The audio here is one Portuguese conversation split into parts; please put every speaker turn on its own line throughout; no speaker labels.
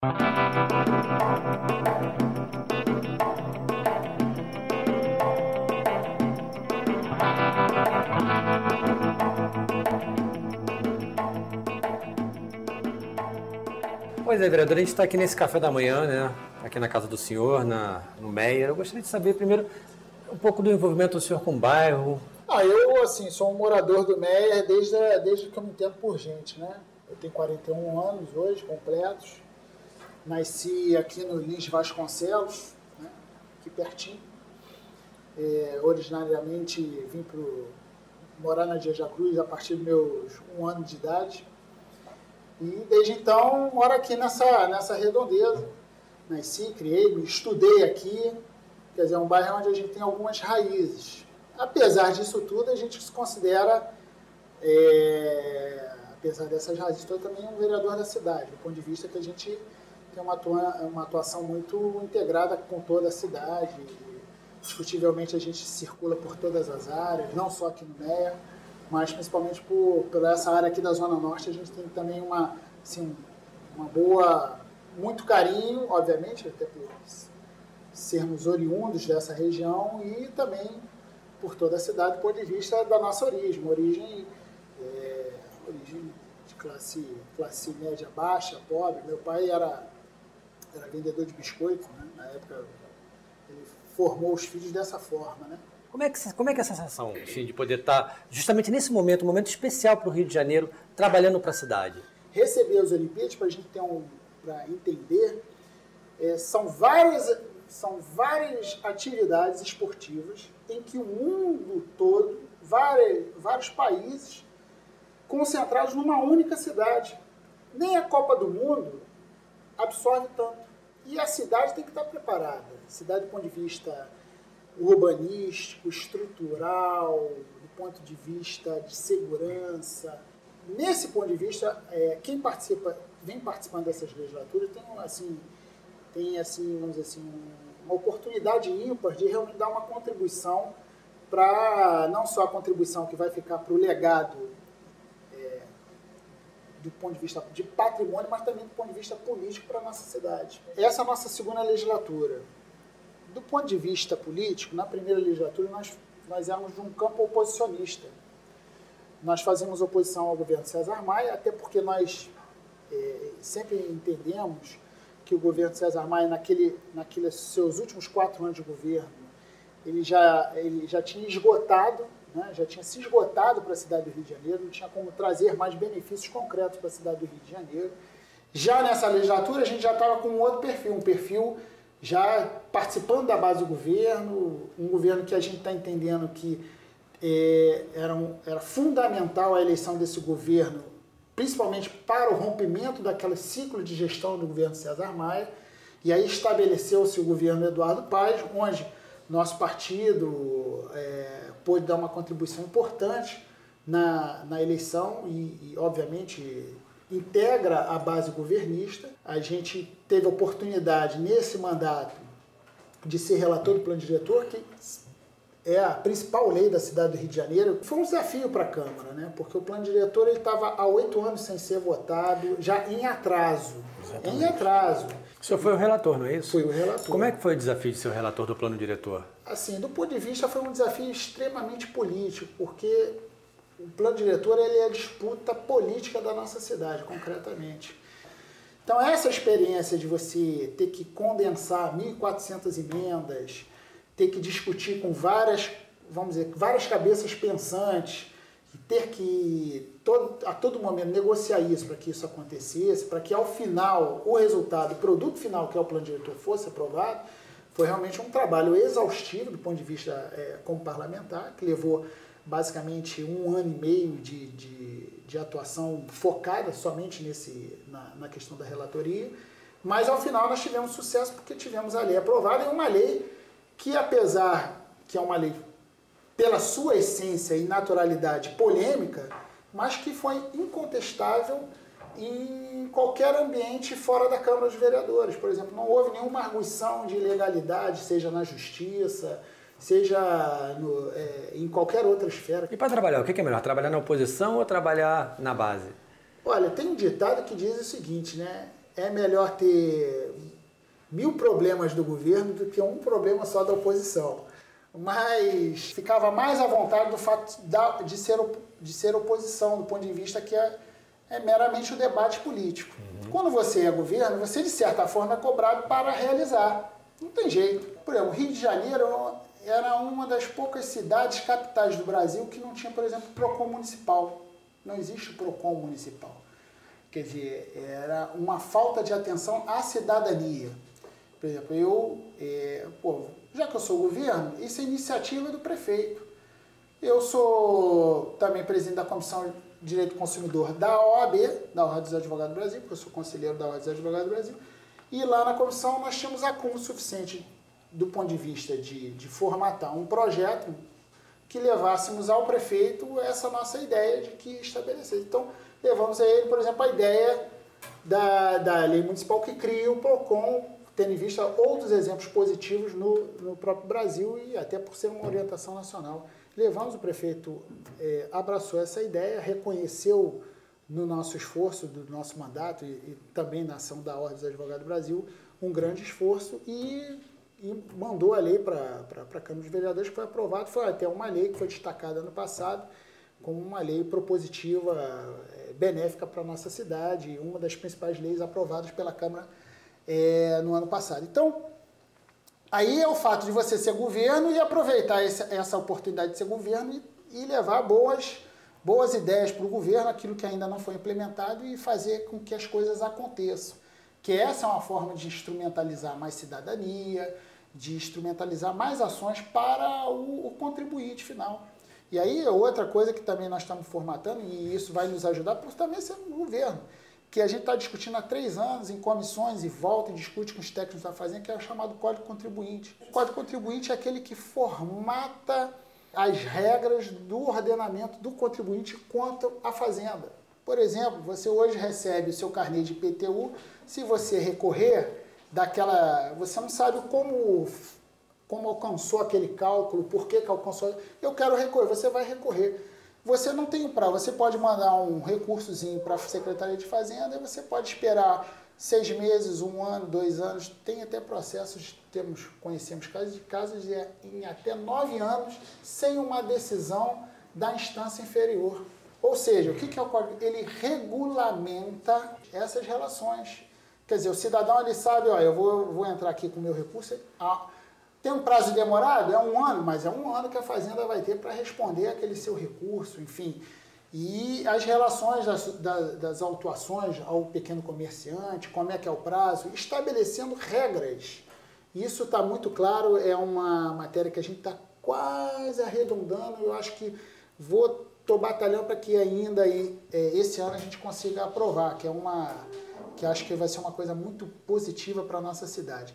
Pois é, vereador, a gente está aqui nesse café da manhã, né? Aqui na casa do senhor, no Meier. Eu gostaria de saber primeiro um pouco do envolvimento do senhor com o bairro.
Eu, assim, sou um morador do Meier desde que eu me entendo por gente, né? Eu tenho 41 anos hoje, completos. Nasci aqui no Lins Vasconcelos, né? Aqui pertinho. Originariamente vim morar na Dieja Cruz a partir dos meus 1 ano de idade. E desde então moro aqui nessa redondeza. Nasci, criei, estudei aqui. Quer dizer, é um bairro onde a gente tem algumas raízes. Apesar disso tudo, a gente se considera, apesar dessas raízes, também um vereador da cidade, do ponto de vista que a gente tem uma atuação muito integrada com toda a cidade. Discutivelmente, a gente circula por todas as áreas, não só aqui no Meier, mas principalmente por essa área aqui da Zona Norte, a gente tem também uma boa, muito carinho, obviamente, até por sermos oriundos dessa região e também por toda a cidade, do ponto de vista da nossa origem, origem de classe média baixa, pobre. Meu pai era vendedor de biscoito, né? Na época ele formou os filhos dessa forma, né?
Como é que é essa sensação, assim, de poder estar justamente nesse momento, um momento especial para o Rio de Janeiro, trabalhando para a cidade?
Receber as Olimpíadas, para a gente para entender, são várias atividades esportivas em que o mundo todo, vários países, concentrados numa única cidade. Nem a Copa do Mundo absorve tanto. E a cidade tem que estar preparada. A cidade, do ponto de vista urbanístico, estrutural, do ponto de vista de segurança. Nesse ponto de vista, quem vem participando dessas legislaturas tem vamos dizer assim, uma oportunidade ímpar de realmente dar uma contribuição para, não só a contribuição que vai ficar para o legado do ponto de vista de patrimônio, mas também do ponto de vista político para a nossa cidade. Essa é a nossa segunda legislatura. Do ponto de vista político, na primeira legislatura, nós éramos de um campo oposicionista. Nós fazíamos oposição ao governo César Maia, até porque nós sempre entendemos que o governo César Maia, naqueles seus últimos 4 anos de governo, ele já tinha esgotado, né, já tinha se esgotado para a cidade do Rio de Janeiro, não tinha como trazer mais benefícios concretos para a cidade do Rio de Janeiro. Já nessa legislatura, a gente já estava com um perfil já participando da base do governo, um governo que a gente está entendendo que era fundamental a eleição desse governo, principalmente para o rompimento daquele ciclo de gestão do governo César Maia, e aí estabeleceu-se o governo Eduardo Paes, onde nosso partido pôde dar uma contribuição importante na eleição e, obviamente, integra a base governista. A gente teve a oportunidade, nesse mandato, de ser relator do plano diretor, que é a principal lei da cidade do Rio de Janeiro. Foi um desafio para a Câmara, né? Porque o plano diretor estava há 8 anos sem ser votado, já em atraso.
Exatamente.
Em atraso.
O senhor foi o relator, não é isso?
Fui o relator.
Como é que foi o desafio de ser o relator do plano diretor?
Assim, do ponto de vista, foi um desafio extremamente político, porque o plano diretor é a disputa política da nossa cidade, concretamente. Então, essa experiência de você ter que condensar 1.400 emendas, ter que discutir com várias cabeças pensantes, e ter que, a todo momento, negociar isso para que isso acontecesse, para que, ao final, o resultado, o produto final, que é o plano diretor, fosse aprovado, foi realmente um trabalho exaustivo do ponto de vista como parlamentar, que levou basicamente 1 ano e meio de atuação focada somente na questão da relatoria, mas ao final nós tivemos sucesso porque tivemos a lei aprovada, e uma lei que, apesar que é uma lei pela sua essência e naturalidade polêmica, mas que foi incontestável em qualquer ambiente fora da Câmara dos Vereadores. Por exemplo, não houve nenhuma arguição de ilegalidade, seja na Justiça, seja em qualquer outra esfera.
E para trabalhar, o que é melhor? Trabalhar na oposição ou trabalhar na base?
Olha, tem um ditado que diz o seguinte, né? é melhor ter 1000 problemas do governo do que um problema só da oposição. Mas ficava mais à vontade do fato de ser oposição, do ponto de vista que é meramente o debate político. Quando você é governo, você de certa forma é cobrado para realizar. Não tem jeito. Por exemplo, o Rio de Janeiro era uma das poucas cidades capitais do Brasil que não tinha, por exemplo, PROCON municipal. Não existe PROCON municipal. Quer dizer, era uma falta de atenção à cidadania. Por exemplo, já que eu sou governo, isso é iniciativa do prefeito. Eu sou também presidente da Comissão de Direito do Consumidor da OAB, da Ordem dos Advogados do Brasil, porque eu sou conselheiro da Ordem dos Advogados do Brasil. E lá na comissão nós tínhamos acúmulo suficiente do ponto de vista de formatar um projeto que levássemos ao prefeito essa nossa ideia de que estabelecesse. Então, levamos a ele, por exemplo, a ideia da lei municipal que cria o PROCON, tendo em vista outros exemplos positivos no próprio Brasil e até por ser uma orientação nacional. Levamos, o prefeito abraçou essa ideia, reconheceu no nosso esforço, do nosso mandato e também na ação da Ordem dos Advogados do Brasil, um grande esforço e mandou a lei para a Câmara dos Vereadores, que foi aprovada. Foi até uma lei que foi destacada ano passado como uma lei propositiva, benéfica para a nossa cidade, uma das principais leis aprovadas pela Câmara no ano passado. Então, aí é o fato de você ser governo e aproveitar essa oportunidade de ser governo e levar boas ideias para o governo, aquilo que ainda não foi implementado e fazer com que as coisas aconteçam. Que essa é uma forma de instrumentalizar mais cidadania, de instrumentalizar mais ações para o contribuinte final. E aí outra coisa que também nós estamos formatando, e isso vai nos ajudar por também ser um governo, que a gente está discutindo há 3 anos em comissões e volta e discute com os técnicos da Fazenda, que é o chamado Código Contribuinte. O Código Contribuinte é aquele que formata as regras do ordenamento do contribuinte quanto à Fazenda. Por exemplo, você hoje recebe o seu carnê de IPTU, se você recorrer você não sabe como alcançou aquele cálculo, por que alcançou, eu quero recorrer, você vai recorrer. Você não tem prazo, você pode mandar um recursozinho para a Secretaria de Fazenda e você pode esperar 6 meses, 1 ano, 2 anos, tem até processos, conhecemos casos em até 9 anos sem uma decisão da instância inferior. Ou seja, o que é o código? Ele regulamenta essas relações. Quer dizer, o cidadão ele sabe, ó, eu vou entrar aqui com o meu recurso, tem um prazo demorado? É 1 ano, mas é 1 ano que a Fazenda vai ter para responder aquele seu recurso, enfim. E as relações das autuações ao pequeno comerciante, como é que é o prazo, estabelecendo regras. Isso está muito claro, é uma matéria que a gente está quase arredondando, eu acho que estou batalhando para que ainda esse ano a gente consiga aprovar, que acho que vai ser uma coisa muito positiva para a nossa cidade.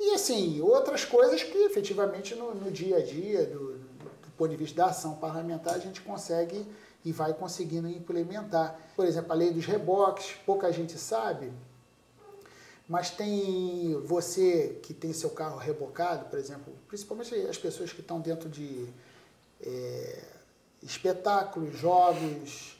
E assim, outras coisas que efetivamente no dia a dia, do ponto de vista da ação parlamentar, a gente consegue e vai conseguindo implementar. Por exemplo, a lei dos reboques, pouca gente sabe, mas tem você que tem seu carro rebocado, por exemplo, principalmente as pessoas que estão dentro de espetáculos, jogos,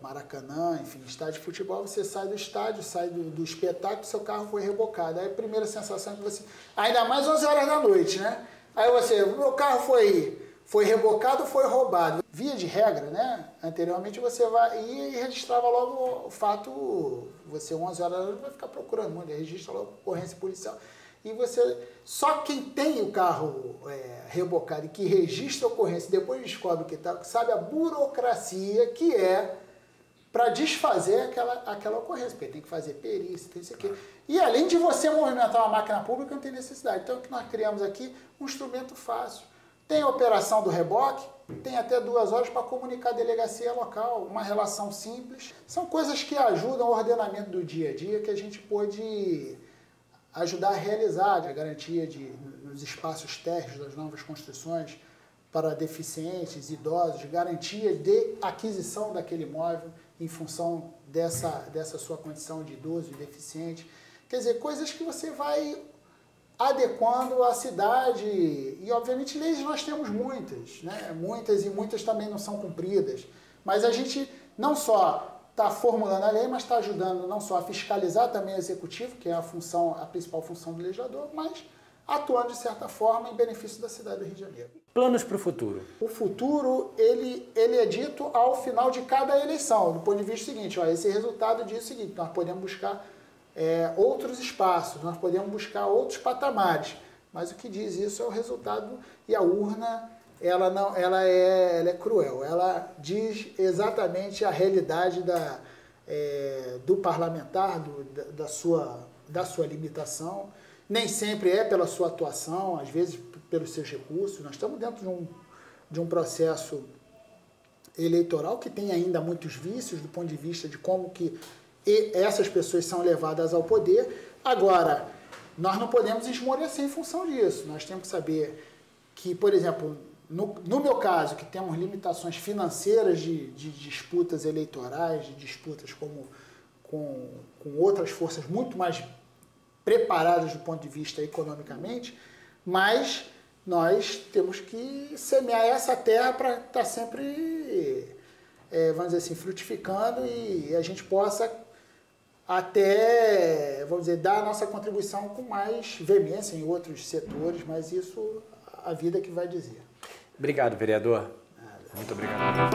Maracanã, enfim, estádio de futebol, você sai do estádio, sai do espetáculo, seu carro foi rebocado. Aí a primeira sensação é que você... Ainda mais 11 horas da noite, né? Aí meu carro foi rebocado, foi roubado. Via de regra, né? Anteriormente você vai e registrava logo o fato, você 11 horas da noite vai ficar procurando, registra logo ocorrência policial. E só quem tem o carro rebocado e que registra a ocorrência, depois descobre que sabe a burocracia que é para desfazer aquela ocorrência, porque tem que fazer perícia, tem isso aqui. E além de você movimentar uma máquina pública, não tem necessidade. Então, o que nós criamos aqui? Um instrumento fácil. Tem a operação do reboque, tem até 2 horas para comunicar a delegacia local, uma relação simples. São coisas que ajudam o ordenamento do dia a dia, que a gente pôde ajudar a realizar, a garantia nos espaços térreos das novas construções para deficientes, idosos, garantia de aquisição daquele imóvel em função dessa sua condição de idoso e deficiente. Quer dizer, coisas que você vai adequando à cidade. E, obviamente, leis nós temos muitas, né? Muitas também não são cumpridas. Mas a gente não só está formulando a lei, mas está ajudando não só a fiscalizar também o executivo, que é a principal função do legislador, mas atuando de certa forma em benefício da cidade do Rio de Janeiro.
Planos para o futuro?
O futuro, ele é dito ao final de cada eleição, do ponto de vista seguinte, ó, esse resultado diz o seguinte, nós podemos buscar outros espaços, nós podemos buscar outros patamares, mas o que diz isso é o resultado, e a urna, ela é cruel, ela diz exatamente a realidade do parlamentar, da sua limitação. Nem sempre é pela sua atuação, às vezes pelos seus recursos. Nós estamos dentro de um processo eleitoral que tem ainda muitos vícios do ponto de vista de como que essas pessoas são levadas ao poder. Agora, nós não podemos esmorecer em função disso. Nós temos que saber que, por exemplo, no meu caso, que temos limitações financeiras de disputas eleitorais, de disputas com outras forças muito mais preparadas do ponto de vista economicamente, mas nós temos que semear essa terra para estar sempre, vamos dizer assim, frutificando e a gente possa até, vamos dizer, dar a nossa contribuição com mais veemência em outros setores, mas isso a vida que vai dizer.
Obrigado, vereador.
Nada.
Muito obrigado.